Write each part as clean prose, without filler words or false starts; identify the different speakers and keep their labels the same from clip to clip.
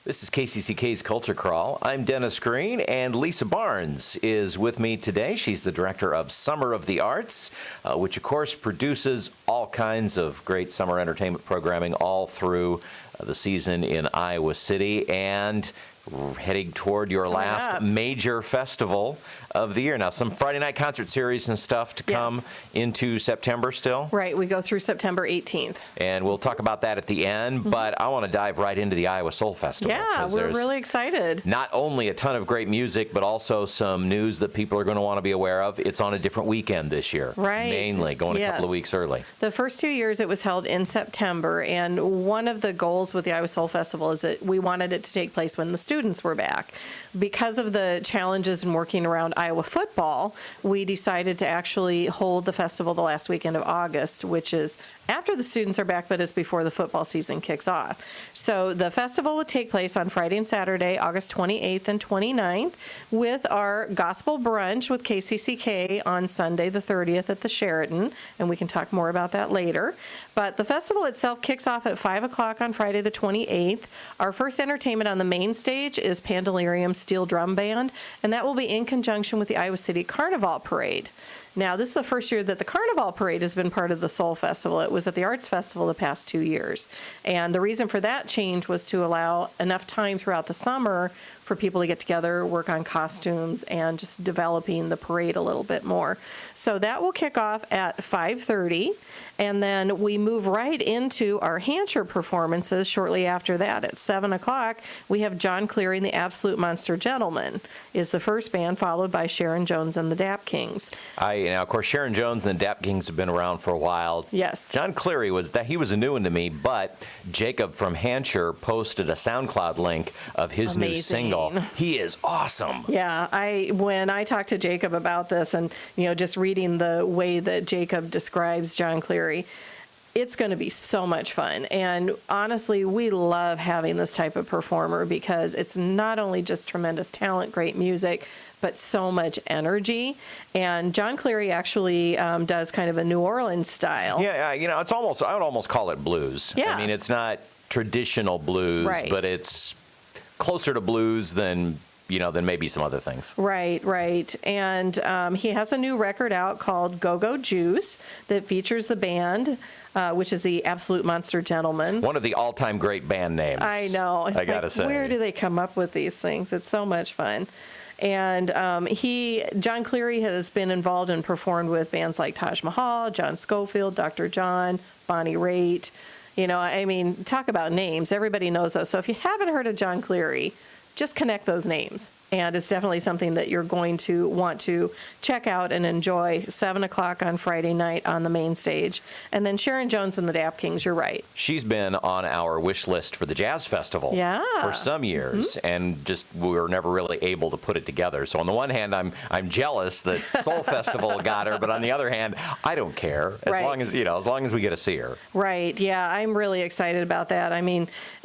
Speaker 1: This is KCCK's Culture Crawl. I'm Dennis Green, and Lisa Barnes is with me today. She's the director of Summer of the Arts, which, of course, produces all kinds of great summer entertainment programming all through the season in Iowa City, and heading toward your last major festival of the year. Now, some Friday night concert series and stuff to come into September still.
Speaker 2: Right, we go through September 18th.
Speaker 1: And we'll talk about that at the end, but I want to dive right into the Iowa Soul Festival.
Speaker 2: Yeah, we're really excited.
Speaker 1: Not only a ton of great music, but also some news that people are going to want to be aware of. It's on a different weekend this year.
Speaker 2: Right.
Speaker 1: Mainly, going a couple of weeks early.
Speaker 2: The first 2 years it was held in September, and one of the goals with the Iowa Soul Festival is that we wanted it to take place when the students were back. Because of the challenges in working around Iowa football, we decided to actually hold the festival the last weekend of August, which is after the students are back, but it's before the football season kicks off. So the festival will take place on Friday and Saturday, August 28th and 29th, with our gospel brunch with KCCK on Sunday the 30th at the Sheraton, and we can talk more about that later. But the festival itself kicks off at 5 o'clock on Friday the 28th. Our first entertainment on the main stage is Pandelirium Steel Drum Band, and that will be in conjunction with the Iowa City Carnival Parade. Now, this is the first year that the Carnival Parade has been part of the Soul Festival. It was at the Arts Festival the past 2 years. And the reason for that change was to allow enough time throughout the summer for people to get together, work on costumes, and just developing the parade a little bit more. So that will kick off at 5:30, and then we move right into our Hampshire performances shortly after that. At 7 o'clock, we have John Cleary and the Absolute Monster Gentlemen is the first band, followed by Sharon Jones and the Dap Kings.
Speaker 1: Now, of course, Sharon Jones and the Dap Kings have been around for a while.
Speaker 2: Yes.
Speaker 1: John Cleary he was a new one to me, but Jacob from Hampshire posted a SoundCloud link of his new single. He is awesome.
Speaker 2: Yeah, when I talked to Jacob about this, and just reading the way that Jacob describes John Cleary, it's going to be so much fun. And honestly, we love having this type of performer because it's not only just tremendous talent, great music, but so much energy. And John Cleary actually does kind of a New Orleans style.
Speaker 1: Yeah, it's almost, I would almost call it blues.
Speaker 2: Yeah.
Speaker 1: I mean, it's not traditional blues, but it's closer to blues than maybe some other things.
Speaker 2: Right. And he has a new record out called Go-Go Juice that features the band, which is the Absolute Monster Gentlemen.
Speaker 1: One of the all-time great band names.
Speaker 2: I know.
Speaker 1: I gotta say.
Speaker 2: Where do they come up with these things? It's so much fun. And John Cleary has been involved and performed with bands like Taj Mahal, John Scofield, Dr. John, Bonnie Raitt. Talk about names. Everybody knows those. So if you haven't heard of John Cleary, just connect those names. And it's definitely something that you're going to want to check out and enjoy. 7 o'clock on Friday night on the main stage. And then Sharon Jones and the Dap Kings, you're right.
Speaker 1: She's been on our wish list for the Jazz Festival for some years, and just we were never really able to put it together. So on the one hand, I'm jealous that Soul Festival got her, but on the other hand, I don't care as long as we get to see her.
Speaker 2: Right. Yeah, I'm really excited about that.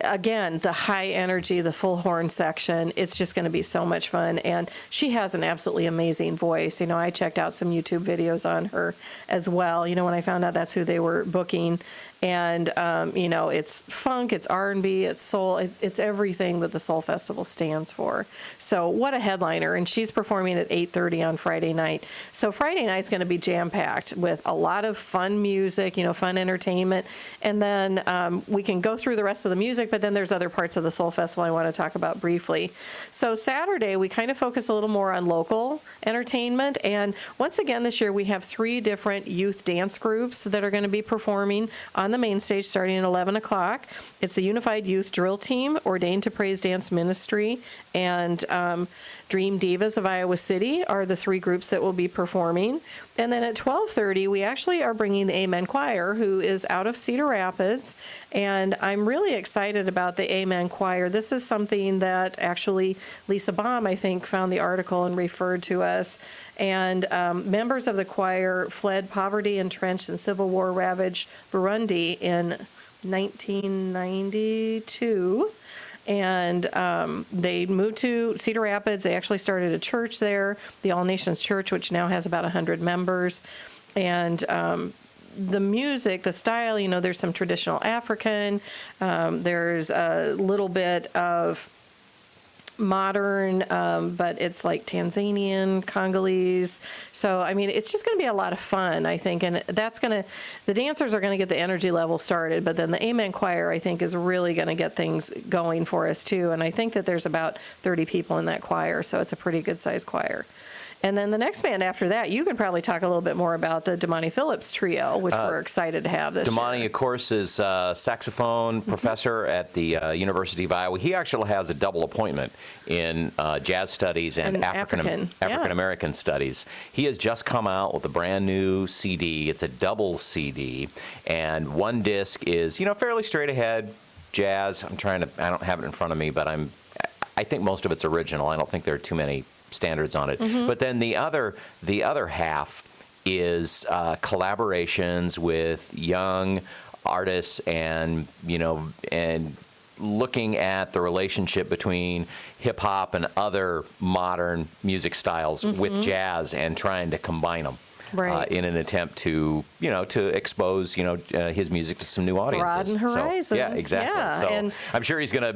Speaker 2: Again, the high energy, the full horn section, it's just going to be so much fun. And she has an absolutely amazing voice. I checked out some YouTube videos on her as well, when I found out that's who they were booking. And, it's funk, it's R&B, it's soul, it's everything that the Soul Festival stands for. So what a headliner. And she's performing at 8:30 on Friday night. So Friday night's going to be jam-packed with a lot of fun music, fun entertainment. And then we can go through the rest of the music, but then there's other parts of the Soul Festival I want to talk about briefly. So Saturday, we kind of focus a little more on local entertainment. And once again, this year, we have 3 different youth dance groups that are going to be performing on the main stage starting at 11 o'clock. It's the Unified Youth Drill Team, Ordained to Praise Dance Ministry, and Dream Divas of Iowa City are the 3 groups that will be performing. And then at 12:30, we actually are bringing the Amen Choir, who is out of Cedar Rapids. And I'm really excited about the Amen Choir. This is something that actually Lisa Baum, I think, found the article and referred to us. And members of the choir fled poverty-entrenched and civil war-ravaged Burundi in 1992. And they moved to Cedar Rapids. They actually started a church there, the All Nations Church, which now has about 100 members. And the music, the style, there's some traditional African, there's a little bit of modern, but it's like Tanzanian, Congolese. So, it's just going to be a lot of fun, I think. And the dancers are going to get the energy level started, but then the Amen Choir, I think, is really going to get things going for us, too. And I think that there's about 30 people in that choir, so it's a pretty good-sized choir. And then the next band after that, you could probably talk a little bit more about the Damani Phillips Trio, which we're excited to have this
Speaker 1: Damani,
Speaker 2: year.
Speaker 1: of course, is a saxophone professor at the University of Iowa. He actually has a double appointment in jazz studies and African American studies. He has just come out with a brand new CD. It's a double CD, and one disc is, fairly straight ahead jazz. I don't have it in front of me, but I think most of it's original. I don't think there are too many standards on it. But then the other half is collaborations with young artists and looking at the relationship between hip hop and other modern music styles with jazz and trying to combine them.
Speaker 2: Right.
Speaker 1: In an attempt to expose his music to some new audiences.
Speaker 2: Broaden horizons.
Speaker 1: So, yeah, exactly.
Speaker 2: Yeah,
Speaker 1: so
Speaker 2: and
Speaker 1: I'm sure he's gonna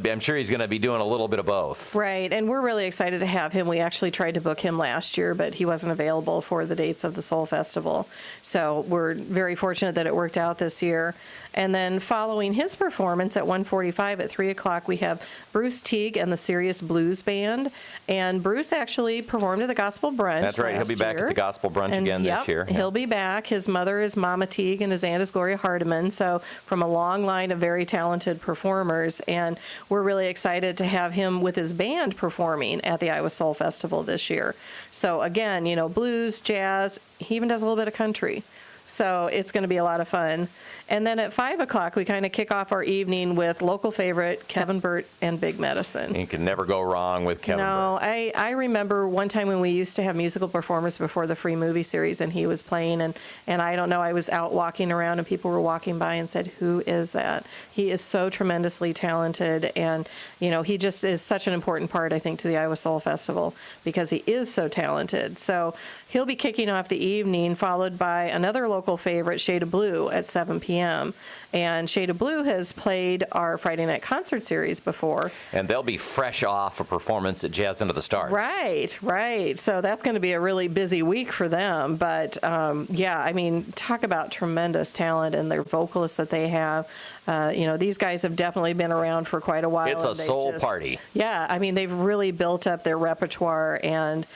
Speaker 1: be doing a little bit of both.
Speaker 2: Right, and we're really excited to have him. We actually tried to book him last year, but he wasn't available for the dates of the Soul Festival. So we're very fortunate that it worked out this year. And then following his performance at 1:45 at 3 o'clock, we have Bruce Teague and the Serious Blues Band. And Bruce actually performed at the Gospel Brunch.
Speaker 1: That's right. He'll be back at the Gospel Brunch again this year.
Speaker 2: He'll be back. His mother is Mama Teague and his aunt is Gloria Hardiman. So from a long line of very talented performers. And we're really excited to have him with his band performing at the Iowa Soul Festival this year. So again, blues, jazz, he even does a little bit of country. So it's going to be a lot of fun. And then at 5 o'clock, we kind of kick off our evening with local favorite Kevin Burt and Big Medicine.
Speaker 1: You can never go wrong with Kevin Burt.
Speaker 2: I remember one time when we used to have musical performers before the free movie series, and he was playing, and I don't know, I was out walking around, and people were walking by and said, "Who is that?" He is so tremendously talented, and, he just is such an important part, I think, to the Iowa Soul Festival because he is so talented. So he'll be kicking off the evening, followed by another local favorite, Shade of Blue, at 7 p.m. And Shade of Blue has played our Friday night concert series before.
Speaker 1: And they'll be fresh off a performance at Jazz Into the Stars.
Speaker 2: Right. So that's going to be a really busy week for them. But, talk about tremendous talent and their vocalists that they have. These guys have definitely been around for quite a while.
Speaker 1: It's a soul party.
Speaker 2: Yeah, they've really built up their repertoire, and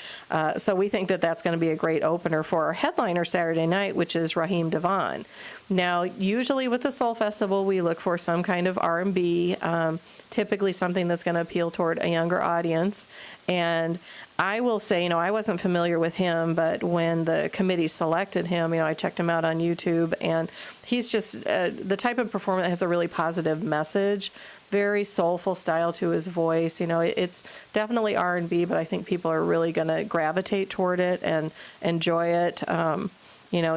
Speaker 2: so we think that that's going to be a great opener for our headliner Saturday night, which is Raheem Devon. Now, usually with the Soul Festival, we look for some kind of R&B, typically something that's going to appeal toward a younger audience. And I will say, I wasn't familiar with him, but when the committee selected him, I checked him out on YouTube, and he's just the type of performer that has a really positive message, very soulful style to his voice. It's definitely R&B, but I think people are really going to gravitate toward it and enjoy it.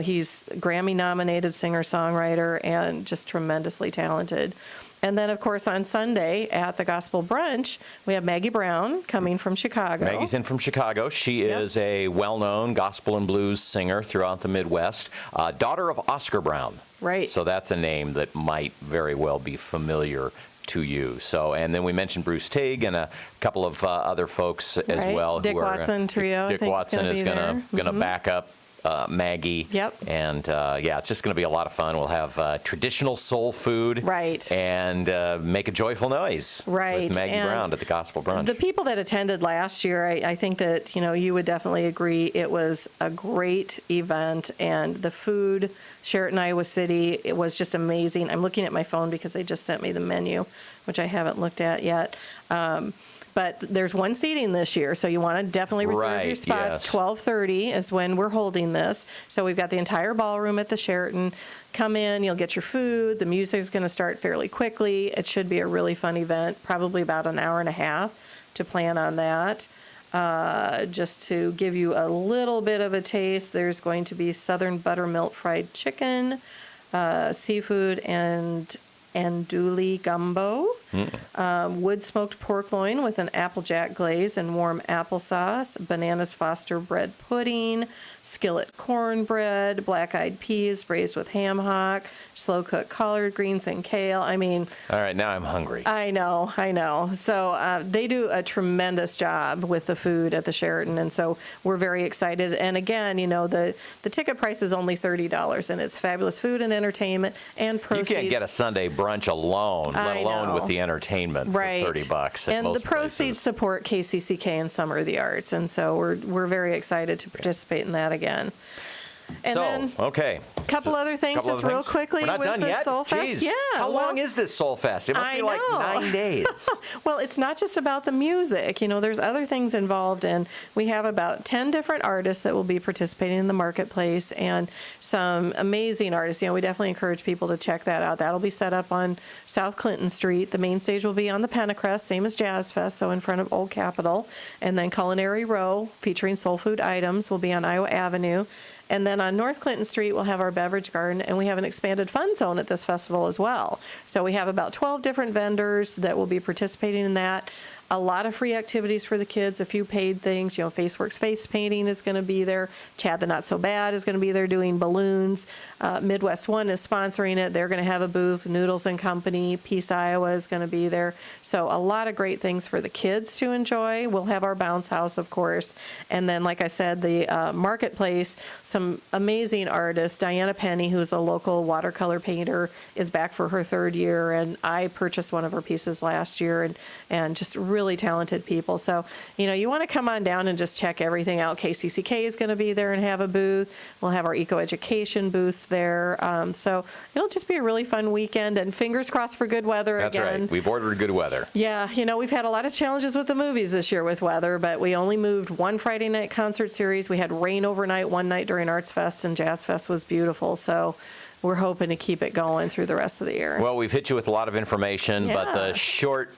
Speaker 2: He's Grammy-nominated singer-songwriter and just tremendously talented. And then, of course, on Sunday at the Gospel Brunch, we have Maggie Brown coming from Chicago.
Speaker 1: Maggie's in from Chicago. She is a well-known gospel and blues singer throughout the Midwest, daughter of Oscar Brown.
Speaker 2: Right.
Speaker 1: So that's a name that might very well be familiar to you. So, and then we mentioned Bruce Teague and a couple of other folks as well.
Speaker 2: Dick Watson Trio.
Speaker 1: Dick Watson is going to back up Maggie.
Speaker 2: Yep.
Speaker 1: And it's just going to be a lot of fun. We'll have traditional soul food.
Speaker 2: Right.
Speaker 1: And make a joyful noise.
Speaker 2: Right.
Speaker 1: With Maggie Brown at the Gospel Brunch.
Speaker 2: The people that attended last year, I think that, you would definitely agree it was a great event, and the food, Sheraton, Iowa City, it was just amazing. I'm looking at my phone because they just sent me the menu, which I haven't looked at yet. But there's one seating this year, so you want to definitely reserve your spots. Yes. 12:30 is when we're holding this. So we've got the entire ballroom at the Sheraton. Come in, you'll get your food. The music is going to start fairly quickly. It should be a really fun event, probably about an hour and a half to plan on that. Just to give you a little bit of a taste, there's going to be Southern buttermilk fried chicken, seafood, and andouille gumbo. wood smoked pork loin with an applejack glaze and warm applesauce, bananas Foster bread pudding, skillet cornbread, black-eyed peas braised with ham hock, slow-cooked collard greens and kale. I mean,
Speaker 1: all right, now I'm hungry.
Speaker 2: I know. So they do a tremendous job with the food at the Sheraton, and so we're very excited. And again, the ticket price is only $30, and it's fabulous food and entertainment and proceeds.
Speaker 1: You can't get a Sunday brunch alone, let alone with the entertainment for $30 at
Speaker 2: and
Speaker 1: most
Speaker 2: the proceeds
Speaker 1: places.
Speaker 2: support KCCK and Summer of the Arts, and so we're very excited to participate in that again. And then
Speaker 1: okay.
Speaker 2: A couple other things, just real quickly.
Speaker 1: We're not
Speaker 2: with
Speaker 1: done
Speaker 2: the
Speaker 1: yet?
Speaker 2: Soul Fest.
Speaker 1: Jeez.
Speaker 2: Yeah.
Speaker 1: How long is this Soul Fest? It must be like 9 days.
Speaker 2: Well, it's not just about the music. There's other things involved, and we have about 10 different artists that will be participating in the marketplace, and some amazing artists. We definitely encourage people to check that out. That'll be set up on South Clinton Street. The main stage will be on the Pentacrest, same as Jazz Fest, so in front of Old Capitol. And then Culinary Row, featuring soul food items, will be on Iowa Avenue. And then on North Clinton Street, we'll have our beverage garden, and we have an expanded fun zone at this festival as well. So we have about 12 different vendors that will be participating in that. A lot of free activities for the kids, a few paid things. Faceworks face painting is going to be there. Chad the Not So Bad is going to be there doing balloons. Midwest One is sponsoring it. They're going to have a booth. Noodles and Company, Peace Iowa is going to be there. So a lot of great things for the kids to enjoy. We'll have our bounce house, of course. And then, like I said, the marketplace, some amazing artists. Diana Penny, who's a local watercolor painter, is back for her 3rd year. And I purchased one of her pieces last year, and just really talented people. So, you want to come on down and just check everything out. KCCK is going to be there and have a booth. We'll have our eco-education booths there. So it'll just be a really fun weekend, and fingers crossed for good weather again.
Speaker 1: That's right. We've ordered good weather.
Speaker 2: Yeah. We've had a lot of challenges with the movies this year with weather, but we only moved one Friday night concert series. We had rain overnight one night during Arts Fest, and Jazz Fest was beautiful. So we're hoping to keep it going through the rest of the year.
Speaker 1: Well, we've hit you with a lot of information, but the short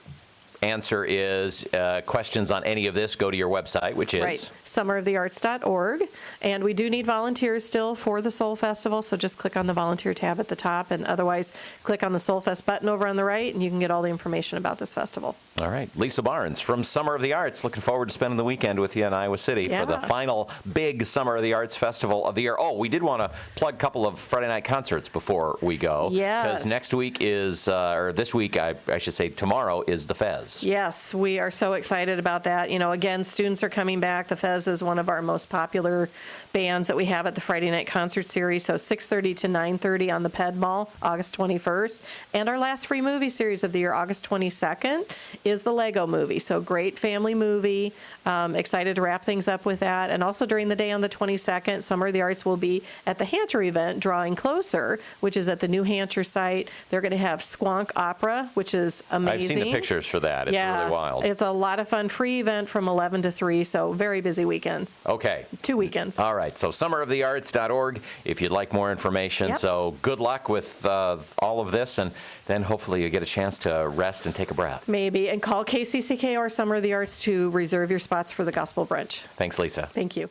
Speaker 1: answer is questions on any of this, go to your website, which is?
Speaker 2: Right, summerofthearts.org. And we do need volunteers still for the Soul Festival, so just click on the volunteer tab at the top, and otherwise click on the Soul Fest button over on the right, and you can get all the information about this festival.
Speaker 1: All right. Lisa Barnes from Summer of the Arts. Looking forward to spending the weekend with you in Iowa City for the final big Summer of the Arts Festival of the year. Oh, we did want to plug a couple of Friday night concerts before we go.
Speaker 2: Yes.
Speaker 1: Because next week is, or this week, I should say tomorrow, is the Fez.
Speaker 2: Yes, we are so excited about that. Again, students are coming back. The Fez is one of our most popular bands that we have at the Friday night concert series. So 6:30 to 9:30 on the Ped Mall, August 21st. And our last free movie series of the year, August 22nd, is the Lego Movie. So great family movie. Excited to wrap things up with that. And also during the day on the 22nd, Summer of the Arts will be at the Hampshire event, Drawing Closer, which is at the New Hampshire site. They're going to have Squonk Opera, which is amazing.
Speaker 1: I've seen the pictures for that. It's really wild.
Speaker 2: It's a lot of fun. Free event from 11 to 3, so very busy weekend.
Speaker 1: Okay.
Speaker 2: 2 weekends.
Speaker 1: All right. So summerofthearts.org if you'd like more information.
Speaker 2: Yep.
Speaker 1: So good luck with all of this, and then hopefully you get a chance to rest and take a breath.
Speaker 2: Maybe. And call KCCK or Summer of the Arts to reserve your spots for the Gospel Brunch.
Speaker 1: Thanks, Lisa.
Speaker 2: Thank you.